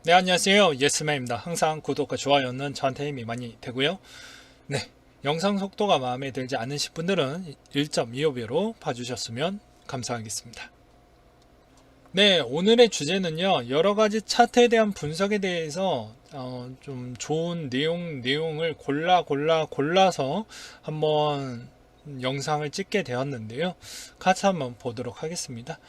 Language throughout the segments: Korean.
네, 안녕하세요. 예스맨입니다. 항상 구독과 좋아요는 저한테 힘이 많이 되고요. 네, 영상 속도가 마음에 들지 않으신 분들은 1.25배로 봐주셨으면 감사하겠습니다. 네, 오늘의 주제는요, 여러 가지 차트에 대한 분석에 대해서 좀 좋은 내용을 골라서 한번 영상을 찍게 되었는데요. 같이 한번 보도록 하겠습니다.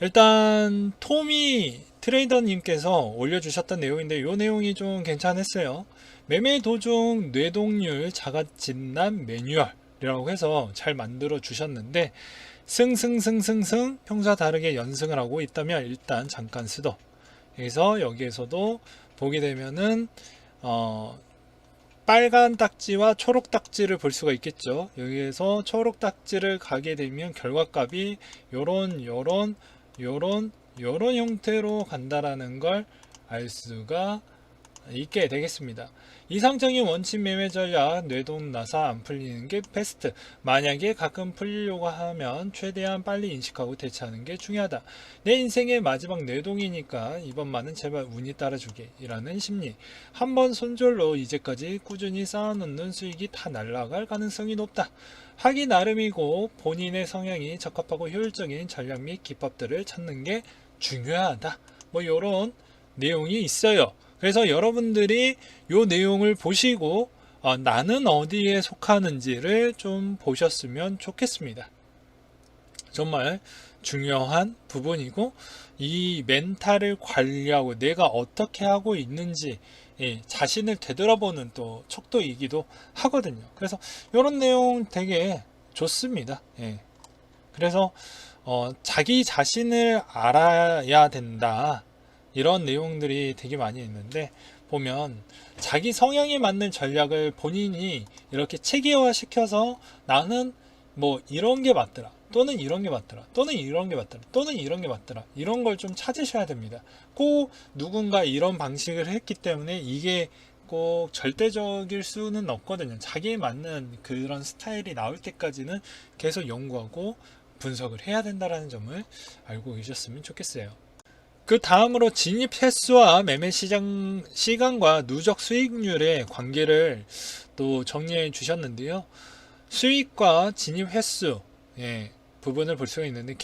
일단 토미 트레이더님께서 올려주셨던 내용인데 이 내용이 좀 괜찮았어요. 매매 도중 뇌동률 자가 진단 매뉴얼이라고 해서 잘 만들어 주셨는데 승승승승승 평소와 다르게 연승을 하고 있다면 일단 잠깐 스톱. 여기에서도 보게 되면은 빨간 딱지와 초록 딱지를 볼 수가 있겠죠. 여기에서 초록 딱지를 가게 되면 결과값이 요런 형태로 간다라는 걸 알 수가 있게 되겠습니다. 이상적인 원칙 매매 전략, 뇌동 나사 안 풀리는 게 베스트. 만약에 가끔 풀리려고 하면 최대한 빨리 인식하고 대처하는 게 중요하다. 내 인생의 마지막 뇌동이니까 이번만은 제발 운이 따라주게 이라는 심리. 한번 손절로 이제까지 꾸준히 쌓아놓는 수익이 다 날아갈 가능성이 높다. 하기 나름이고 본인의 성향이 적합하고 효율적인 전략 및 기법들을 찾는 게 중요하다. 뭐 이런 내용이 있어요. 그래서 여러분들이 이 내용을 보시고 나는 어디에 속하는지를 좀 보셨으면 좋겠습니다. 정말 중요한 부분이고 이 멘탈을 관리하고 내가 어떻게 하고 있는지 자신을 되돌아보는 또 척도이기도 하거든요. 그래서 이런 내용 되게 좋습니다. 그래서 자기 자신을 알아야 된다. 이런 내용들이 되게 많이 있는데 보면 자기 성향에 맞는 전략을 본인이 이렇게 체계화 시켜서 나는 뭐 이런 게 맞더라 또는 이런 게 맞더라 또는 이런 게 맞더라 또는 이런 게 맞더라 이런 걸 좀 찾으셔야 됩니다. 꼭 누군가 이런 방식을 했기 때문에 이게 꼭 절대적일 수는 없거든요. 자기에 맞는 그런 스타일이 나올 때까지는 계속 연구하고 분석을 해야 된다는 점을 알고 계셨으면 좋겠어요. 그 다음으로 진입 횟수와 매매 시간과 누적 수익률의 관계를 또 정리해 주셨는데요. 수익과 진입 횟수 부분을 볼 수가 있는데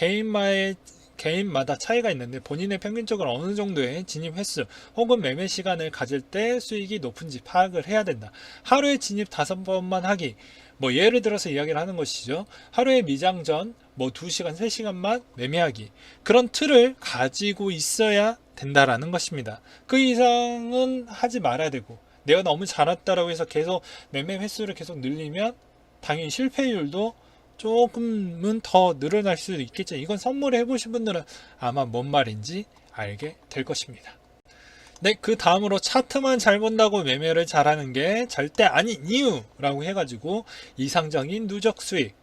개인마다 차이가 있는데 본인의 평균적으로 어느 정도의 진입 횟수 혹은 매매 시간을 가질 때 수익이 높은지 파악을 해야 된다. 하루에 진입 5번만 하기. 뭐 예를 들어서 이야기를 하는 것이죠. 하루에 미장전 뭐 2시간 3시간만 매매하기. 그런 틀을 가지고 있어야 된다라는 것입니다. 그 이상은 하지 말아야 되고 내가 너무 잘했다라고 해서 계속 매매 횟수를 계속 늘리면 당연히 실패율도 조금은 더 늘어날 수도 있겠죠. 이건 선물을 해보신 분들은 아마 뭔 말인지 알게 될 것입니다. 네, 그 다음으로 차트만 잘 본다고 매매를 잘하는 게 절대 아닌 이유라고 해가지고 이상적인 누적 수익.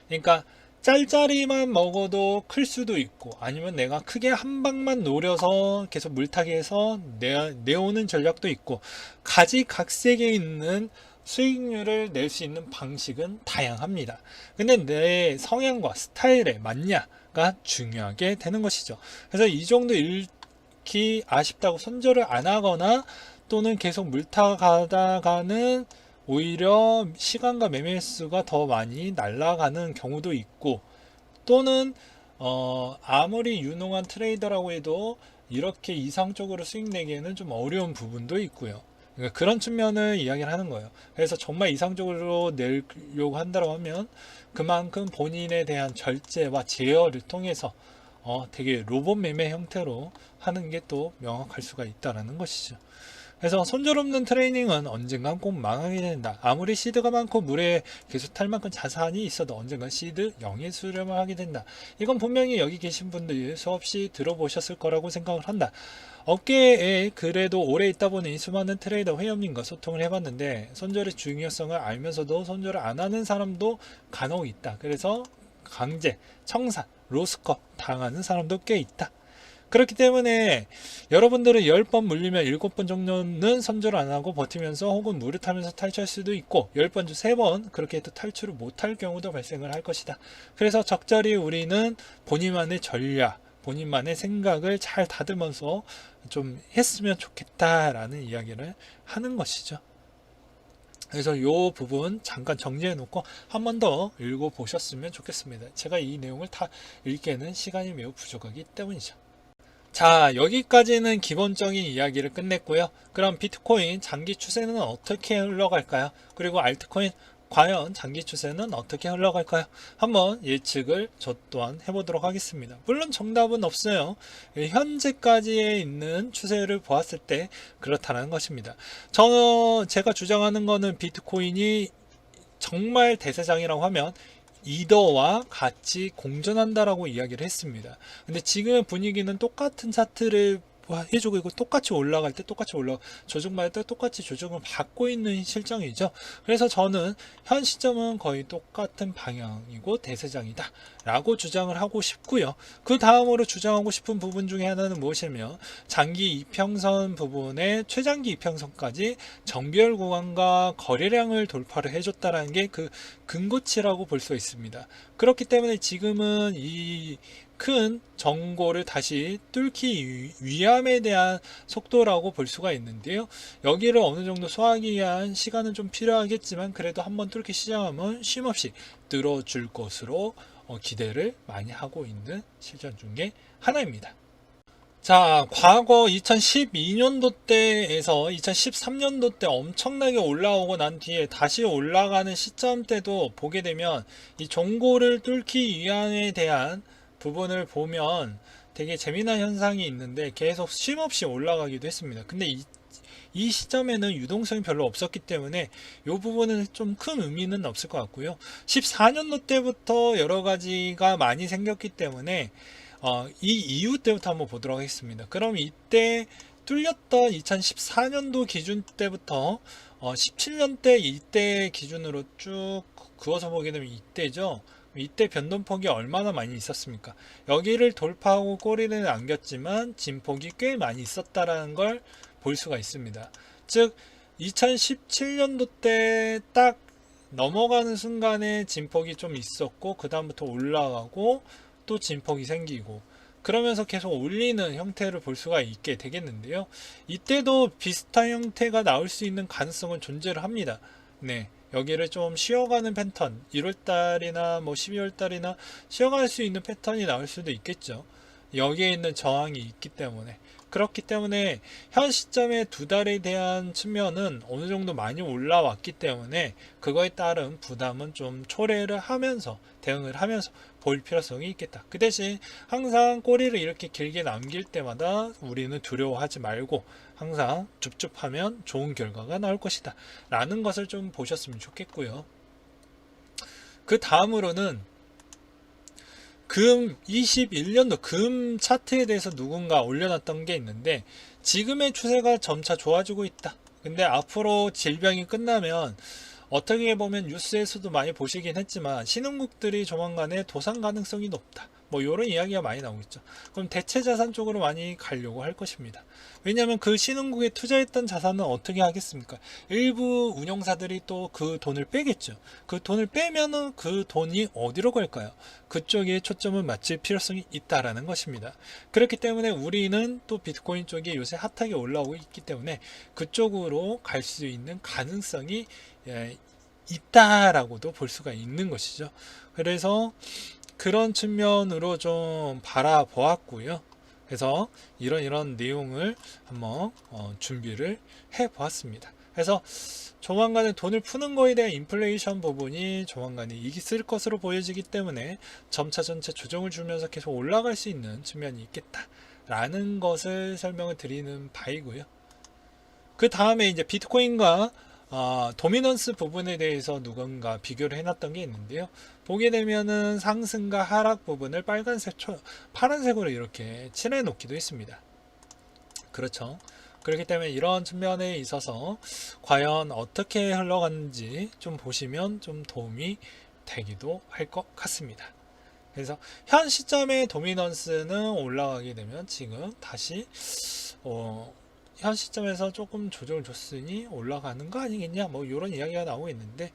그러니까 짤짤이만 먹어도 클 수도 있고 아니면 내가 크게 한 방만 노려서 계속 물타기 해서 내오는 전략도 있고 가지각색에 있는 수익률을 낼 수 있는 방식은 다양합니다. 근데 내 성향과 스타일에 맞냐가 중요하게 되는 것이죠. 그래서 이 정도 잃기 아쉽다고 손절을 안 하거나 또는 계속 물타가다가는 오히려 시간과 매매 수가 더 많이 날아가는 경우도 있고 또는 아무리 유능한 트레이더라고 해도 이렇게 이상적으로 수익 내기에는 좀 어려운 부분도 있고요. 그러니까 그런 측면을 이야기를 하는 거예요. 그래서 정말 이상적으로 내려고 한다고 하면 그만큼 본인에 대한 절제와 제어를 통해서 되게 로봇 매매 형태로 하는 게 또 명확할 수가 있다는 것이죠. 그래서 손절 없는 트레이닝은 언젠간 꼭 망하게 된다. 아무리 시드가 많고 물에 계속 탈 만큼 자산이 있어도 언젠간 시드 0에 수렴을 하게 된다. 이건 분명히 여기 계신 분들이 수없이 들어보셨을 거라고 생각을 한다. 업계에 그래도 오래 있다 보니 수많은 트레이더 회원님과 소통을 해봤는데 손절의 중요성을 알면서도 손절을 안 하는 사람도 간혹 있다. 그래서 강제, 청산, 로스컵 당하는 사람도 꽤 있다. 그렇기 때문에 여러분들은 10번 물리면 7번 정도는 손절 안 하고 버티면서 혹은 물을 타면서 탈출할 수도 있고 10번 중 3번 그렇게 해도 탈출을 못할 경우도 발생을 할 것이다. 그래서 적절히 우리는 본인만의 전략 본인만의 생각을 잘 다듬어서 좀 했으면 좋겠다라는 이야기를 하는 것이죠. 그래서 이 부분 잠깐 정리해 놓고 한 번 더 읽어 보셨으면 좋겠습니다. 제가 이 내용을 다 읽기에는 시간이 매우 부족하기 때문이죠. 자, 여기까지는 기본적인 이야기를 끝냈고요. 그럼 비트코인 장기 추세는 어떻게 흘러갈까요? 그리고 알트코인 과연 장기 추세는 어떻게 흘러갈까요? 한번 예측을 저 또한 해보도록 하겠습니다. 물론 정답은 없어요. 현재까지에 있는 추세를 보았을 때 그렇다는 것입니다. 제가 주장하는 거는 비트코인이 정말 대세장이라고 하면 이더와 같이 공존한다라고 이야기를 했습니다. 근데 지금의 분위기는 똑같은 차트를 해주고 있고 똑같이 올라갈 때 똑같이 조정받을 때 똑같이 조정을 받고 있는 실정이죠. 그래서 저는 현 시점은 거의 똑같은 방향이고 대세장이다 라고 주장을 하고 싶고요. 그 다음으로 주장하고 싶은 부분 중에 하나는 무엇이냐면 장기 이평선 부분의 최장기 이평선까지 정비열 구간과 거래량을 돌파를 해줬다라는 게 그 근거치라고 볼 수 있습니다. 그렇기 때문에 지금은 이 큰 정고를 다시 뚫기 위함에 대한 속도라고 볼 수가 있는데요. 여기를 어느 정도 소화하기 위한 시간은 좀 필요하겠지만 그래도 한번 뚫기 시작하면 쉼없이 뚫어줄 것으로 기대를 많이 하고 있는 실전 중에 하나입니다. 자, 과거 2012년도 때에서 2013년도 때 엄청나게 올라오고 난 뒤에 다시 올라가는 시점 때도 보게 되면 이 종고를 뚫기 위함에 대한 부분을 보면 되게 재미난 현상이 있는데 계속 쉼없이 올라가기도 했습니다. 근데 이 시점에는 유동성이 별로 없었기 때문에 이 부분은 좀 큰 의미는 없을 것 같고요. 14년도 때부터 여러 가지가 많이 생겼기 때문에 이 이후 때부터 한번 보도록 하겠습니다. 그럼 이때 뚫렸던 2014년도 기준 때부터 17년대 이때 기준으로 쭉 그어서 보게 되면 이때죠. 이때 변동폭이 얼마나 많이 있었습니까? 여기를 돌파하고 꼬리를 남겼지만 진폭이 꽤 많이 있었다라는 걸 볼 수가 있습니다. 즉 2017년도 때 딱 넘어가는 순간에 진폭이 좀 있었고 그 다음부터 올라가고 또 진폭이 생기고 그러면서 계속 올리는 형태를 볼 수가 있게 되겠는데요. 이때도 비슷한 형태가 나올 수 있는 가능성은 존재를 합니다. 네. 여기를 좀 쉬어가는 패턴 1월달이나 뭐 12월달이나 쉬어갈 수 있는 패턴이 나올 수도 있겠죠. 여기에 있는 저항이 있기 때문에 그렇기 때문에 현 시점에 두 달에 대한 측면은 어느 정도 많이 올라왔기 때문에 그거에 따른 부담은 좀 초래를 하면서 대응을 하면서 보일 필요성이 있겠다. 그 대신 항상 꼬리를 이렇게 길게 남길 때마다 우리는 두려워하지 말고 항상 줍줍하면 좋은 결과가 나올 것이다 라는 것을 좀 보셨으면 좋겠고요. 그 다음으로는 금 21년도 금 차트에 대해서 누군가 올려놨던 게 있는데 지금의 추세가 점차 좋아지고 있다. 근데 앞으로 질병이 끝나면 어떻게 보면 뉴스에서도 많이 보시긴 했지만 신흥국들이 조만간에 도산 가능성이 높다. 뭐 이런 이야기가 많이 나오겠죠. 그럼 대체 자산 쪽으로 많이 가려고 할 것입니다. 왜냐하면 그 신흥국에 투자했던 자산은 어떻게 하겠습니까? 일부 운용사들이 또 그 돈을 빼겠죠. 그 돈을 빼면은 그 돈이 어디로 갈까요? 그쪽에 초점을 맞출 필요성이 있다라는 것입니다. 그렇기 때문에 우리는 또 비트코인 쪽이 요새 핫하게 올라오고 있기 때문에 그쪽으로 갈 수 있는 가능성이 있다라고도 볼 수가 있는 것이죠. 그래서 그런 측면으로 좀 바라보았고요. 그래서 이런 내용을 한번 준비를 해 보았습니다. 그래서 조만간에 돈을 푸는 거에 대한 인플레이션 부분이 조만간에 있을 것으로 보여지기 때문에 점차 조정을 주면서 계속 올라갈 수 있는 측면이 있겠다라는 것을 설명을 드리는 바이고요. 그 다음에 이제 비트코인과 도미넌스 부분에 대해서 누군가 비교를 해놨던 게 있는데요. 보게 되면은 상승과 하락 부분을 빨간색, 파란색으로 이렇게 칠해 놓기도 했습니다. 그렇죠. 그렇기 때문에 이런 측면에 있어서 과연 어떻게 흘러가는지 좀 보시면 좀 도움이 되기도 할 것 같습니다. 그래서 현 시점의 도미넌스는 올라가게 되면 지금 다시 현 시점에서 조금 조정을 줬으니 올라가는 거 아니겠냐 뭐 이런 이야기가 나오고 있는데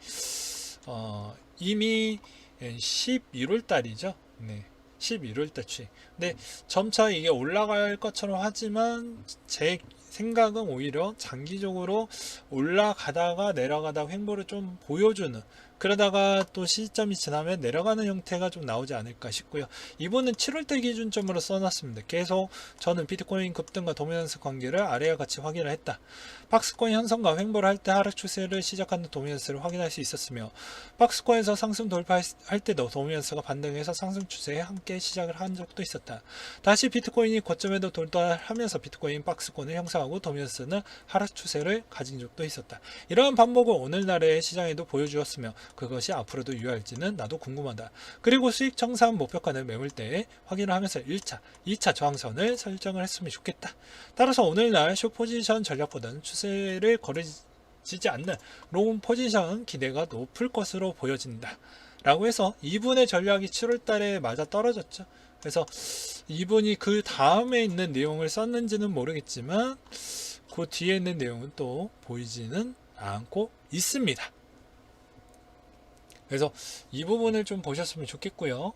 이미 11월 달이죠. 네. 11월 달 추이. 근데 점차 이게 올라갈 것처럼 하지만 제 생각은 오히려 장기적으로 올라가다가 내려가다가 횡보를 좀 보여주는, 그러다가 또 시점이 지나면 내려가는 형태가 좀 나오지 않을까 싶고요. 이분은 7월달 기준점으로 써놨습니다. 계속 저는 비트코인 급등과 도미넌스 관계를 아래와 같이 확인을 했다. 박스코인 현상과 횡보를 할 때 하락 추세를 시작하는 도미넌스를 확인할 수 있었으며, 박스코인에서 상승 돌파할 때도 도미넌스가 반등해서 상승 추세에 함께 시작을 한 적도 있었다. 다시 비트코인이 고점에도 돌파하면서 비트코인 박스코인을 형성하고 도미넌스는 하락 추세를 가진 적도 있었다. 이러한 반복을 오늘날의 시장에도 보여주었으며 그것이 앞으로도 유효할지는 나도 궁금하다. 그리고 수익 정상 목표가를 매물대에 확인을 하면서 1차, 2차 저항선을 설정을 했으면 좋겠다. 따라서 오늘날 숏 포지션 전략보다는 추세를 거르지 않는 롱 포지션 기대가 높을 것으로 보여진다. 라고 해서 이분의 전략이 7월달에 맞아 떨어졌죠. 그래서 이분이 그 다음에 있는 내용을 썼는지는 모르겠지만 그 뒤에 있는 내용은 또 보이지는 않고 있습니다. 그래서 이 부분을 좀 보셨으면 좋겠고요.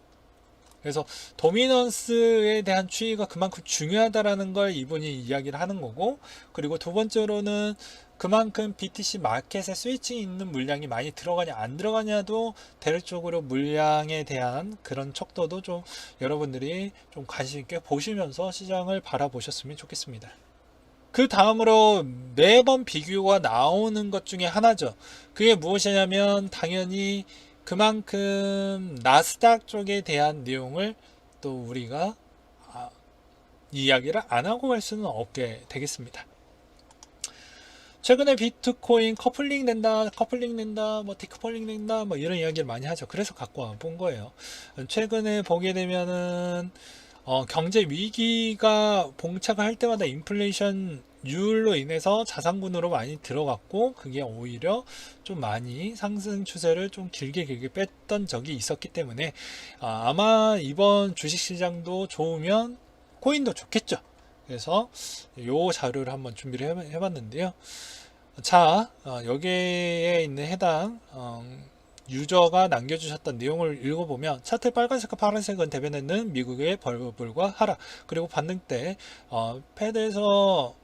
그래서 도미넌스에 대한 추이가 그만큼 중요하다라는 걸 이분이 이야기를 하는 거고, 그리고 두 번째로는 그만큼 BTC 마켓에 스위칭이 있는 물량이 많이 들어가냐 안 들어가냐도 대략적으로 물량에 대한 그런 척도도 좀 여러분들이 좀 관심 있게 보시면서 시장을 바라보셨으면 좋겠습니다. 그 다음으로 매번 비교가 나오는 것 중에 하나죠. 그게 무엇이냐면 당연히 그만큼 나스닥 쪽에 대한 내용을 또 우리가 이야기를 안 하고 갈 수는 없게 되겠습니다. 최근에 비트코인 커플링 된다, 뭐 디커플링 된다, 뭐 이런 이야기를 많이 하죠. 그래서 갖고 와본 거예요. 최근에 보게 되면은 경제 위기가 봉착을 할 때마다 인플레이션 율로 인해서 자산군으로 많이 들어갔고, 그게 오히려 좀 많이 상승 추세를 좀 길게 뺐던 적이 있었기 때문에 아마 이번 주식시장도 좋으면 코인도 좋겠죠. 그래서 요 자료를 한번 준비를 해봤는데요. 자, 여기에 있는 해당 유저가 남겨주셨던 내용을 읽어보면, 차트 빨간색과 파란색은 대변하는 미국의 버블과 하락, 그리고 반등 때 패드에서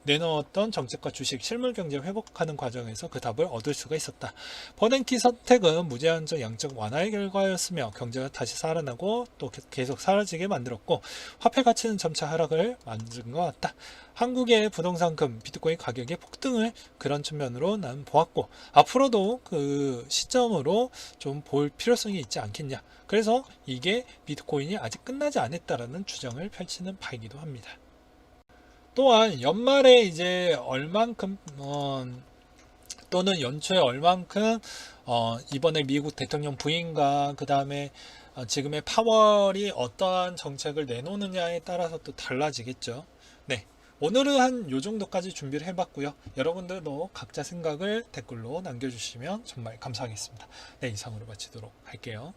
내놓았던 정책과 주식, 실물 경제 회복하는 과정에서 그 답을 얻을 수가 있었다. 버냉키 선택은 무제한적 양적 완화의 결과였으며 경제가 다시 살아나고 또 계속 사라지게 만들었고, 화폐 가치는 점차 하락을 만든 것 같다. 한국의 부동산금, 비트코인 가격의 폭등을 그런 측면으로 난 보았고, 앞으로도 그 시점으로 좀 볼 필요성이 있지 않겠냐. 그래서 이게 비트코인이 아직 끝나지 않았다라는 주장을 펼치는 바이기도 합니다. 또한 연말에 이제 얼만큼 또는 연초에 얼만큼 이번에 미국 대통령 부인과 그 다음에 지금의 파월이 어떠한 정책을 내놓느냐에 따라서 또 달라지겠죠. 네, 오늘은 한 요 정도까지 준비를 해봤고요. 여러분들도 각자 생각을 댓글로 남겨주시면 정말 감사하겠습니다. 네, 이상으로 마치도록 할게요.